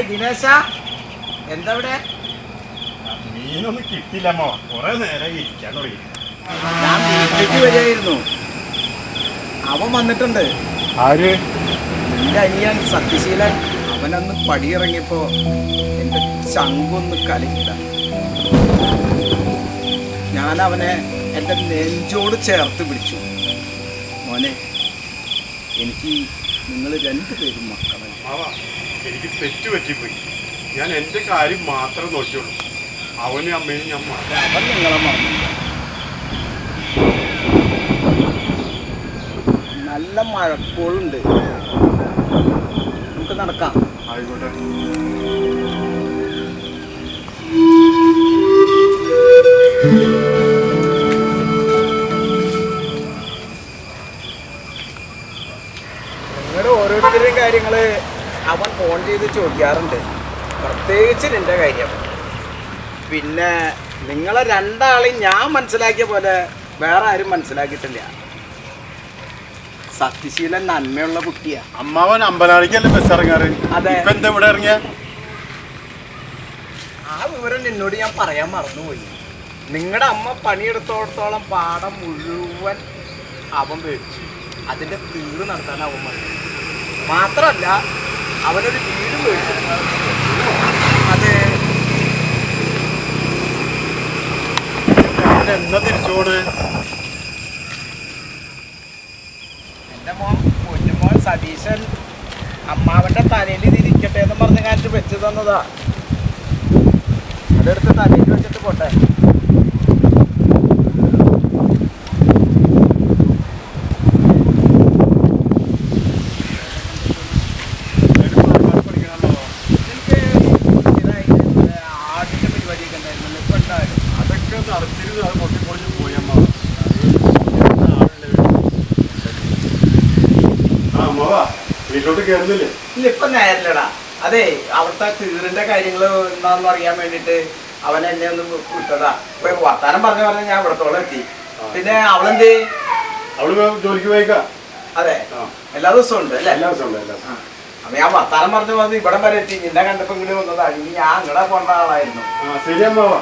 ദിനേശ എന്താ ഇവിടെ? മീനൊന്നും കിട്ടില്ലമ്മോ, കുറെ നേരം ഇരിക്കാൻ തുടങ്ങി. ഞാൻ വീട്ടിലേക്ക് വരികയായിരുന്നു. അവൻ വന്നിട്ടുണ്ട്. ആര്? എൻ്റെ അനിയൻ സത്യശീലൻ. അവനന്ന് പടിയിറങ്ങിയപ്പോ എൻ്റെ ചങ്കൊന്ന് കലയില്ല. ഞാൻ അവനെ എൻ്റെ നെഞ്ചോട് ചേർത്ത് പിടിച്ചു. മോനെ, എനിക്ക് നിങ്ങൾ രണ്ടുപേരും മക്കളല്ല. എനിക്ക് തെറ്റ് പറ്റിപ്പോയി. ഞാൻ എൻ്റെ കാര്യം മാത്രമേ നോക്കിയുള്ളൂ. അവനും അമ്മയും ഞാൻ അവൻ നിങ്ങളെ മറന്നു. നല്ല മഴക്കോളുണ്ട്, നമുക്ക് നടക്കാം. ആയിക്കോട്ടെ. നിങ്ങളുടെ ഓരോരുത്തരുടെയും കാര്യങ്ങൾ അവൻ ഫോൺ ചെയ്ത് ചോദിക്കാറുണ്ട്, പ്രത്യേകിച്ച് നിന്റെ കാര്യം. പിന്നെ നിങ്ങളെ രണ്ടാളെയും ഞാൻ മനസ്സിലാക്കിയ പോലെ വേറെ ആരും മനസ്സിലാക്കിയിട്ടില്ല. സത്യശീലൻ നന്മയുള്ള കുട്ടിയാ. അമ്മാവൻ അമ്പലാളിക്കല്ലേ ബസ് ഇറങ്ങാറ്? അതെ. ഇപ്പൊ എന്താ ഇവിടെ ഇറങ്ങിയ? ആ വിവരം നിന്നോട് ഞാൻ പറയാൻ മറന്നുപോയി. നിങ്ങളുടെ അമ്മ പണിയെടുത്തോടത്തോളം പാടം മുഴുവൻ അവൻ മേടിച്ചു. അതിൻ്റെ തീറ് നടത്താൻ അവൻ വന്നു. മാത്രമല്ല, അവനൊരു വീട് മേടിച്ചു. അത് എന്നാ തിരിച്ചോട്? എൻ്റെ മോൻ പൊന്നുമോൻ സതീശൻ അമ്മാവൻ്റെ തലയിൽ ഇതിരിക്കട്ടെ എന്ന് പറഞ്ഞ കാലത്ത് വെച്ച് തന്നതാ. അതെടുത്ത് തലയിൽ വെച്ചിട്ട് പോട്ടെ. ആടിൻ്റെ പരിപാടിയൊക്കെ ഉണ്ടായിരുന്നു. ഇപ്പം ഉണ്ടായിരുന്നു. അതൊക്കെ നടത്തിരുന്നു. അത് പൊട്ടിപ്പൊളിഞ്ഞ് പോയി അമ്മ. വീട്ടിലോട്ട് കയറുന്നില്ലേ? ഇല്ല, ഇപ്പം നേരില്ലടാ. അതെ, അവിടുത്തെ തീറിന്റെ കാര്യങ്ങൾ എന്താണെന്ന് അറിയാൻ വേണ്ടിട്ട് അവൻ എന്നെ ഒന്ന് വിട്ടതാ. ഇപ്പൊ വർത്താനം പറഞ്ഞ ഞാൻ ഇവിടത്തോളം എത്തി. പിന്നെ അവളെന്ത്? അവള് ജോലിക്ക് പോയിക്കാ. അതെ, എല്ലാ ദിവസവും ഉണ്ട് അല്ലേ? എല്ലാ ദിവസവും ഉണ്ട്, എല്ലാ ദിവസവും. അപ്പൊ ഞാൻ വർത്താനം പറഞ്ഞു വന്ന് ഇവിടെ വരെ എത്തി. നിന്നെ കണ്ടപ്പോ ഇങ്ങനെ വന്നതാ. ഇനി ഞാൻ അങ്ങടെ പോണ്ട ആളായിരുന്നു. ശരി അമ്മാവാ.